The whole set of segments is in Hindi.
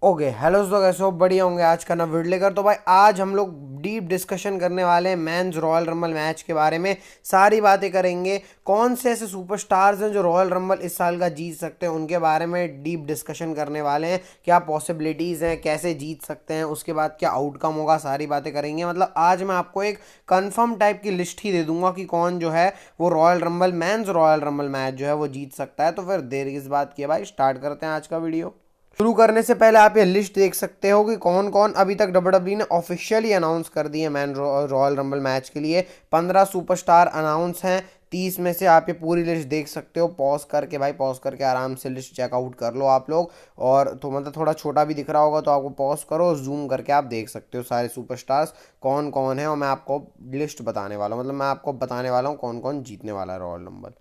ओके हेलो दोस्तों, कैसे हो? बढ़िया होंगे। आज का ना वीडियो लेकर तो भाई आज हम लोग डीप डिस्कशन करने वाले हैं मेंस रॉयल रंबल मैच के बारे में। सारी बातें करेंगे। कौन से ऐसे सुपरस्टार्स हैं जो रॉयल रंबल इस साल का जीत सकते हैं, उनके बारे में डीप डिस्कशन करने वाले हैं। क्या पॉसिबिलिटीज़ हैं, कैसे जीत सकते हैं, उसके बाद क्या आउटकम होगा, सारी बातें करेंगे। मतलब आज मैं आपको एक कंफर्म टाइप की लिस्ट ही दे दूंगा कि कौन जो है वो royal rumble men's royal rumble match जो है वो जीत सकता है। तो फिर देर किस बात की है भाई, स्टार्ट करते हैं आज का वीडियो। शुरू करने से पहले आप ये लिस्ट देख सकते हो कि कौन कौन अभी तक डब्ल्यूडब्ल्यूई ने ऑफिशियली अनाउंस कर दिए मैन रॉयल रंबल मैच के लिए। 15 सुपरस्टार अनाउंस हैं। 30 में से आप ये पूरी लिस्ट देख सकते हो। पॉज करके भाई, पॉज करके आराम से लिस्ट चेकआउट कर लो आप लोग। और तो मतलब थोड़ा छोटा भी दिख रहा होगा तो आपको पॉज करो, जूम करके आप देख सकते हो सारे सुपरस्टार्स कौन कौन है। और मैं आपको लिस्ट बताने वाला हूँ, मतलब मैं आपको बताने वाला हूँ कौन कौन जीतने वाला है रॉयल रंबल।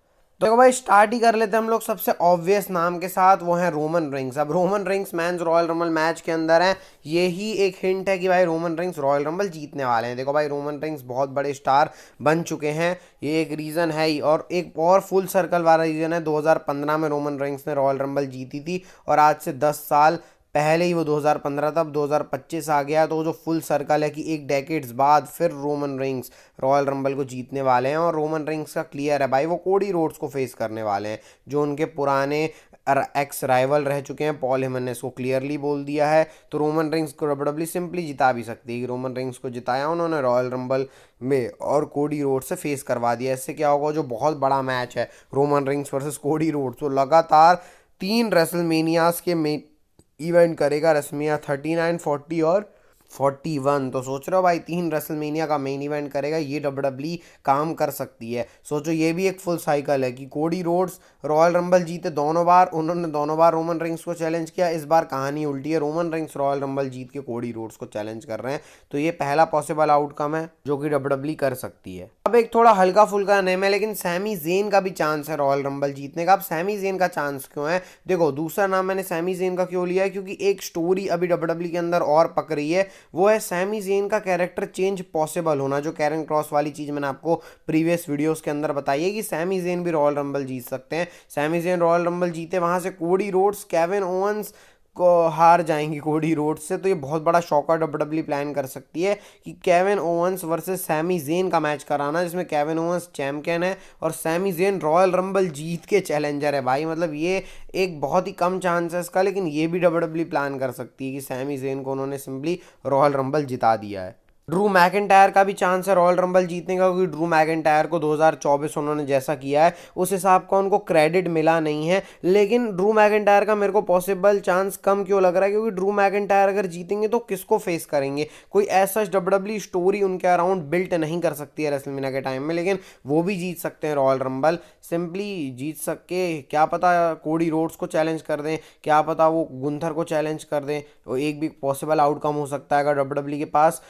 तो देखो भाई, स्टार्ट ही कर लेते हैं हम लोग सबसे ऑब्वियस नाम के साथ, वो है रोमन रिंग्स। अब Roman Reigns men's royal rumble match के अंदर है, ये ही एक हिंट है कि भाई रोमन रिंग्स रॉयल रंबल जीतने वाले हैं। देखो भाई, रोमन रिंग्स बहुत बड़े स्टार बन चुके हैं, ये एक रीज़न है ही। और एक और फुल सर्कल वाला रीज़न है, 2015 में रोमन रिंग्स ने रॉयल रंबल जीती थी और आज से 10 साल पहले ही वो 2015 था। अब 2025 आ गया, तो वो जो फुल सर्कल है कि एक डेकेड्स बाद फिर रोमन रिंग्स रॉयल रंबल को जीतने वाले हैं। और रोमन रिंग्स का क्लियर है भाई, वो कोडी रोड्स को फेस करने वाले हैं, जो उनके पुराने एक्स राइवल रह चुके हैं। पॉल हेमन ने इसको क्लियरली बोल दिया है। तो रोमन रिंग्स को डब्ल्यूडब्ल्यूई सिंपली जिता भी सकती है कि रोमन रिंग्स को जिताया उन्होंने रॉयल रंबल में और कोडी रोड से फेस करवा दिया। इससे क्या होगा, जो बहुत बड़ा मैच है Roman rings versus Cody Rhodes, तो लगातार 3 रेसलमेनियाज के इवेंट करेगा। रसमिया 39, 40 और 41। तो सोच रहे हो भाई, 3 रेसलमेनिया का मेन इवेंट करेगा, ये डब्ल्यूडब्ल्यूई काम कर सकती है। सोचो, ये भी एक फुल साइकिल है कि कोडी रोड्स रॉयल रंबल जीते दोनों बार, उन्होंने दोनों बार रोमन रिंग्स को चैलेंज किया। इस बार कहानी उल्टी है, रोमन रिंग्स रॉयल रंबल जीत के कोडी रोड्स को चैलेंज कर रहे हैं। तो ये पहला पॉसिबल आउटकम है जो कि डब्ल्यूडब्ल्यूई कर सकती है। अब एक थोड़ा हल्का फुल्का नेम है, लेकिन सैमी जेन का भी चांस है रॉयल रंबल जीतने का। अब सैमी जेन का चांस क्यों है? देखो, दूसरा नाम मैंने सैमी जेन का क्यों लिया है, क्योंकि एक स्टोरी अभी डब्ल्यूडब्ल्यूई के अंदर और पक रही है, वो है सैमी जेन का कैरेक्टर चेंज पॉसिबल होना। जो कैरन क्रॉस वाली चीज़ मैंने आपको प्रीवियस वीडियोस के अंदर बताई है कि सैमी जेन भी रॉयल रंबल जीत सकते हैं। सैमी जेन रॉयल रंबल जीते, वहां से कोडी रोड्स केविन ओवंस को हार जाएंगी कोडी रोड्स से। तो ये बहुत बड़ा शॉकर डब्ल्यूडब्ल्यूई प्लान कर सकती है कि Kevin Owens versus Sami Zayn का मैच कराना, जिसमें केविन ओवंस चैंपियन है और सैमी जेन रॉयल रंबल जीत के चैलेंजर है भाई। मतलब ये एक बहुत ही कम चांस है इसका, लेकिन ये भी डब्ल्यूडब्ल्यूई प्लान कर सकती है कि सैमी जेन को उन्होंने सिंपली रॉयल रंबल जिता दिया है। ड्रू मैकिंटायर का भी चांस है रॉयल रंबल जीतने का, क्योंकि ड्रू मैकिंटायर को 2024 उन्होंने जैसा किया है उस हिसाब का उनको क्रेडिट मिला नहीं है। लेकिन ड्रू मैकिंटायर का मेरे को पॉसिबल चांस कम क्यों लग रहा है, क्योंकि ड्रू मैकिंटायर अगर जीतेंगे तो किसको फेस करेंगे? कोई ऐसा डब्ल्यूडब्ल्यूई स्टोरी उनके अराउंड बिल्ट नहीं कर सकती है रेसलमेनिया के टाइम में। लेकिन वो भी जीत सकते हैं रॉयल रंबल, सिंपली जीत सके। क्या पता कोडी रोड्स को चैलेंज कर दें, क्या पता वो गुंथर को चैलेंज कर दें। वो एक भी पॉसिबल आउटकम हो सकता है अगर डब्ल्यूडब्ल्यूई के पास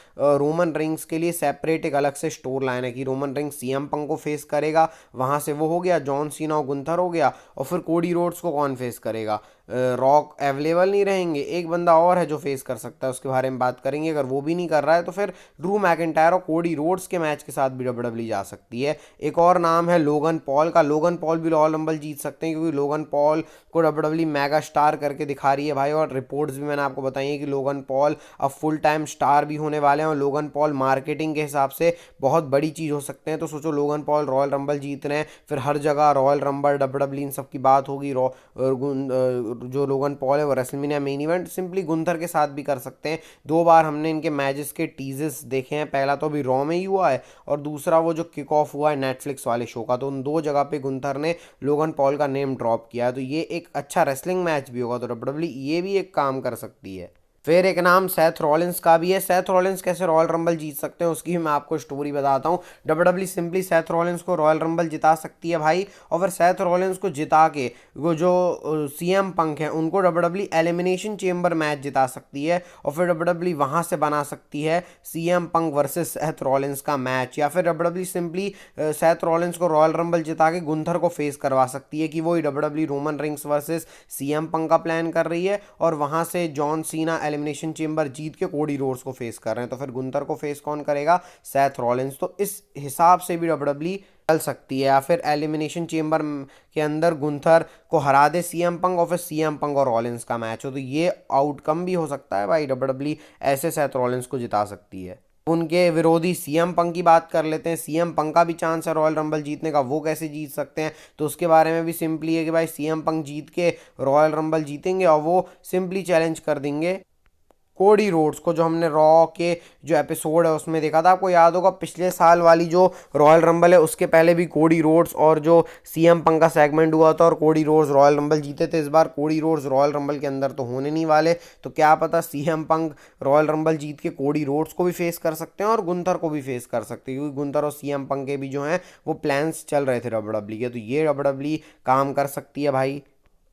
रोमन रिंग्स के लिए सेपरेट एक अलग से स्टोर लाइन है कि रोमन रिंग्स सीएम पंक को फेस करेगा, वहां से वो हो गया, जॉन सीना और गुंथर हो गया, और फिर कोडी रोड्स को कौन फेस करेगा? रॉक अवेलेबल नहीं रहेंगे, एक बंदा और है जो फेस कर सकता है, उसके बारे में बात करेंगे। अगर वो भी नहीं कर रहा है तो फिर ड्रू मैकिंटायर और कोडी रोड्स के मैच के साथ भी डब्ल्यूडब्ल्यूई जा सकती है। एक और नाम है लोगन पॉल का। लोगन पॉल भी रॉयल रंबल जीत सकते हैं, क्योंकि लोगन पॉल को डब्ल्यूडब्ल्यूई मेगा स्टार करके दिखा रही है भाई। और रिपोर्ट्स भी मैंने आपको बताई है कि लोगन पॉल अब फुल टाइम स्टार भी होने वाले हैं, और लोगन पॉल मार्केटिंग के हिसाब से बहुत बड़ी चीज़ हो सकते हैं। तो सोचो, लोगन पॉल रॉयल रंबल जीत रहे हैं, फिर हर जगह रॉयल रंबल डब्ल्यूडब्ल्यूई इन सब की बात होगी। जो लोगन पॉल है वो WrestleMania main event simply Gunther के साथ भी कर सकते हैं। 2 बार हमने इनके मैचेस के टीजर्स देखे हैं, पहला तो अभी रॉ में ही हुआ है और दूसरा वो जो किक ऑफ हुआ है नेटफ्लिक्स वाले शो का। तो उन 2 जगह पे गुंथर ने लोगन पॉल का नेम ड्रॉप किया है। तो ये एक अच्छा रेसलिंग मैच भी होगा, तो डब्ल्यूडब्ल्यूई ये भी एक काम कर सकती है। फिर एक नाम सेथ रॉलिंस का भी है। सेथ रॉलिंस कैसे रॉयल रंबल जीत सकते हैं उसकी भी मैं आपको स्टोरी बताता हूँ। डब्ल्यूडब्ल्यूई सिंपली सेथ रॉलिंस को रॉयल रंबल जिता सकती है भाई, और फिर सेथ रॉलिंस को जिता के वो जो सीएम पंक है उनको डब्ल्यूडब्ल्यूई एलिमिनेशन चेंबर मैच जिता सकती है, और फिर डब्ल्यूडब्ल्यूई वहां से बना सकती है CM Punk versus Seth Rollins का मैच। या फिर डब्ल्यूडब्ल्यूई सिंपली सेथ रॉलिंस को रॉयल रंबल जिता के गुंथर को फेस करवा सकती है कि वही WWE Roman rings versus CM Punk का प्लान कर रही है, और वहां से जॉन सीना एलिमिनेशन चेंबर जीत के कोडी रोड्स को फेस कर रहे हैं। तो फिर गुंथर को फेस कौन करेगा? Seth Rollins. तो इस हिसाब से भी डब्ल्यूडब्ल्यूई चल सकती है, या फिर एलिमिनेशन चेम्बर के अंदर गुंथर को हरा दे सीएम पंक, और फिर सीएम पंक और रॉलिंस का मैच हो। तो ये आउटकम भी हो सकता है भाई, डब्ल्यूडब्ल्यूई ऐसे सेथ रॉलिंस को जिता सकती है। उनके विरोधी सीएम पंक की बात कर लेते हैं। सीएम पंक का भी चांस है रॉयल रंबल जीतने का, वो कैसे जीत सकते हैं, तो उसके बारे में भी सिंपली है कि भाई सीएम पंक जीत के रॉयल रंबल जीतेंगे और वो सिंपली चैलेंज कर देंगे कोडी रोड्स को, जो हमने रॉ के जो एपिसोड है उसमें देखा था। आपको याद होगा पिछले साल वाली जो रॉयल रंबल है उसके पहले भी कोडी रोड्स और जो सीएम पंक का सेगमेंट हुआ था और कोडी रोड्स रॉयल रंबल जीते थे। इस बार कोडी रोड्स रॉयल रंबल के अंदर तो होने नहीं वाले, तो क्या पता सीएम पंक रॉयल रंबल जीत के कोडी रोड्स को भी फेस कर सकते हैं और गुंथर को भी फेस कर सकते हैं, क्योंकि गुंथर और सीएम पंक के भी जो हैं वो प्लान्स चल रहे थे डब्ल्यूडब्ल्यूई के। तो ये डब्ल्यूडब्ल्यूई काम कर सकती है भाई।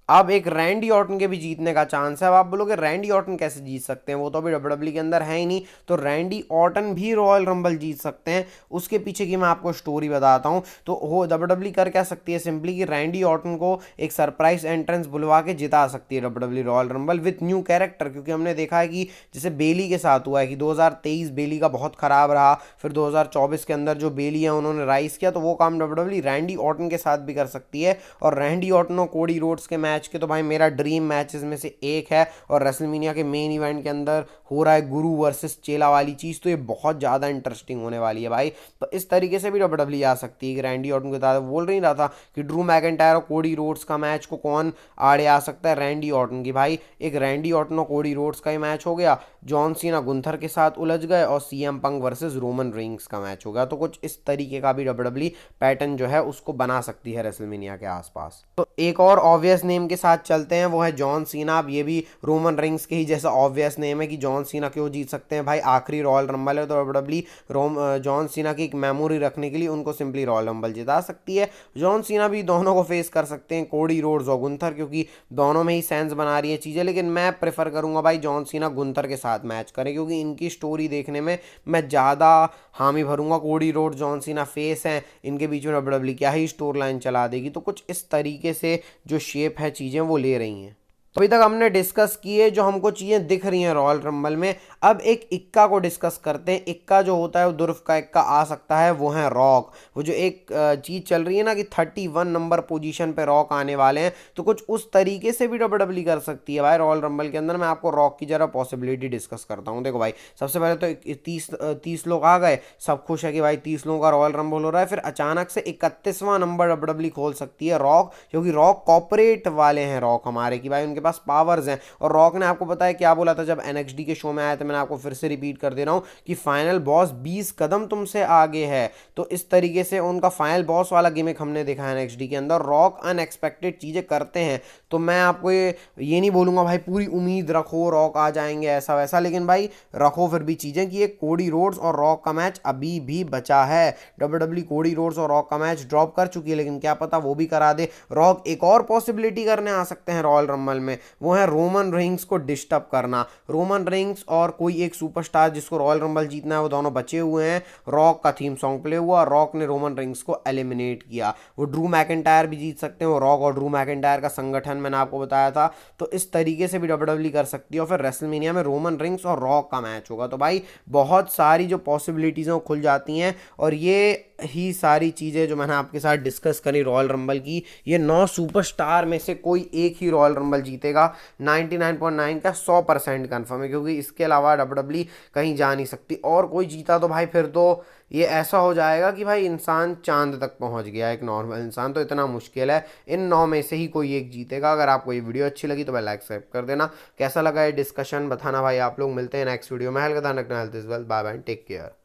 अब एक रैंडी ऑर्टन के भी जीतने का चांस है। अब आप बोलोगे रैंडी ऑर्टन कैसे जीत सकते हैं, वो तो अभी डब्ल्यूडब्ल्यूई के अंदर है ही नहीं। तो रैंडी ऑर्टन भी रॉयल रंबल जीत सकते हैं। उसके पीछे की मैं आपको स्टोरी बताता हूं। तो वो डब्ल्यूडब्ल्यूई कर क्या सकती है सिंपली कि रैंडी ऑर्टन को एक सरप्राइज एंट्रेंस बुलवा के जिता सकती है WWE royal rumble with new character. क्योंकि हमने देखा है कि जैसे बेली के साथ हुआ है कि 2023 बेली का बहुत खराब रहा, फिर 2024 के अंदर जो बेली है उन्होंने राइज किया, तो वो काम डब्ल्यूडब्ल्यूई रैंडी ऑर्टन के साथ भी कर सकती है। और रैंडी ऑर्टन और कोडी रोड्स के मैच के तो भाई मेरा ड्रीम मैचेस में से एक है, और रेसलमेनिया के मेन इवेंट के अंदर हो रहा है गुरु वर्सेस चेला वाली चीज़, तो ये बहुत ज़्यादा इंटरेस्टिंग होने वाली है भाई। तो इस तरीके से भी डब्ल्यूडब्ल्यूई आ सकती है कि रैंडी ऑर्टन के साथ बोल नहीं रहा था कि ड्रू मैकिंटायर और कोडी रोड्स का मैच को कौन आड़े आ सकता है, रैंडी ऑर्टन की। भाई एक रैंडी ऑर्टन और कोडी रोड्स का ही मैच हो गया, जॉन सीना गुंथर के साथ उलझ गए, और CM Punk versus Roman Reigns का मैच हो गया। तो कुछ इस तरीके का भी डब्ल्यूडब्ल्यूई पैटर्न जो है उसको बना सकती है रेसलमेनिया के आसपास। तो एक और ऑब्वियस नेम के साथ चलते हैं, वो है जॉन सीना। अब ये भी रोमन रिंग्स के ही जैसा ऑब्वियस नेम है कि जॉन सीना क्यों जीत सकते हैं भाई, आखिरी रॉयल रंबल है तो डब्ल्यूडब्ल्यूई जॉन सीना की एक मेमोरी रखने के लिए उनको सिंपली रॉयल रंबल जिता सकती है। जॉन सीना भी दोनों को फेस कर सकते हैं, कोडी रोड्स और गुंथर, क्योंकि दोनों में ही सेंस बना रही है चीज़ें। लेकिन मैं प्रेफर करूंगा भाई जॉन सीना गुंथर के साथ मैच करें, क्योंकि इनकी स्टोरी देखने में मैं ज़्यादा हामी भरूंगा। कोडी रोड जॉन सीना फेस हैं, इनके बीच में डब्ल्यूडब्ल्यूई क्या ही स्टोरी लाइन चला देगी। तो कुछ इस तरीके से जो शेप है चीज़ें वो ले रही हैं। तो अभी तक हमने डिस्कस किए जो हमको चीज़ें दिख रही हैं रॉयल रंबल में। अब एक इक्का को डिस्कस करते हैं। इक्का जो होता है वो दुर्फ का इक्का आ सकता है, वो है रॉक। वो जो एक चीज़ चल रही है ना कि 31 नंबर पोजीशन पे रॉक आने वाले हैं, तो कुछ उस तरीके से भी डब्ल्यूडब्ल्यूई कर सकती है भाई रॉयल रंबल के अंदर। मैं आपको रॉक की जरा पॉसिबिलिटी डिस्कस करता हूँ। देखो भाई सबसे पहले तो 30 लोग आ गए, सब खुश है कि भाई 30 लोगों का रॉयल रंबल हो रहा है। फिर अचानक से 31वां नंबर डब्ल्यूडब्ल्यूई खोल सकती है रॉक, क्योंकि रॉक कॉर्पोरेट वाले हैं रॉक हमारे की भाई, उनके पास पावर्स हैं। और रॉक ने आपको पता है क्या बोला था जब एनएक्सडी के शो में आया था, मैंने आपको फिर से रिपीट कर दे रहा हूं कि फाइनल बॉस 20 कदम तुमसे आगे है। तो इस तरीके से उनका फाइनल बॉस वाला गिमिक हमने देखा है एनएक्सडी के अंदर। रॉक अनएक्सपेक्टेड चीजें करते हैं, तो मैं आपको ये नहीं बोलूंगा भाई पूरी उम्मीद रखो रॉक आ जाएंगे ऐसा वैसा, लेकिन भाई रखो फिर भी चीजें कि एक कोडी रोड्स और रॉक का मैच अभी भी बचा है। डब्ल्यूडब्ल्यूई कोडी रोड्स और रॉक का मैच ड्रॉप कर चुकी है, लेकिन क्या पता वो भी करा दे। रॉक एक और पॉसिबिलिटी करने आ सकते हैं रॉयल रंबल में, वो है रोमन रेंग्स को डिस्टर्ब करना। रोमन रेंग्स और कोई एक सुपरस्टार जिसको रॉयल रंबल जीतना है, वो दोनों बचे हुए हैं। रॉक का थीम सॉन्ग प्ले हुआ, रॉक ने रोमन रेंग्स को एलिमिनेट किया। वो ड्रू मैकिंटायर भी जीत सकते हैं, वो रॉक और ड्रू मैकिंटायर का संगठन मैंने आपको बताया था। तो इस तरीके से भी डब्ल्यूडब्ल्यूई कर सकती है, और फिर रेसलमेनिया में रोमन रेंग्स और रॉक का मैच होगा। तो भाई बहुत सारी जो पॉसिबिलिटीज़ हैं वो खुल जाती हैं, और ये ही सारी चीज़ें जो मैंने आपके साथ डिस्कस करी रॉयल रंबल की, ये 9 सुपरस्टार में से कोई एक ही रॉयल रंबल जीतेगा। 99.9 का 100% कन्फर्म है, क्योंकि इसके अलावा डब्ल्यूडब्ल्यूई कहीं जा नहीं सकती। और कोई जीता तो भाई फिर तो ये ऐसा हो जाएगा कि भाई इंसान चांद तक पहुंच गया, एक नॉर्मल इंसान। तो इतना मुश्किल है, इन 9 में से ही कोई एक जीतेगा। अगर आपको ये वीडियो अच्छी लगी तो भाई लाइक सब्सक्राइब कर देना। कैसा लगा ये डिस्कशन बताना भाई आप लोग। मिलते हैं नेक्स्ट वीडियो में। हेल्थ का ध्यान रखना, health is wealth. Bye bye, take care.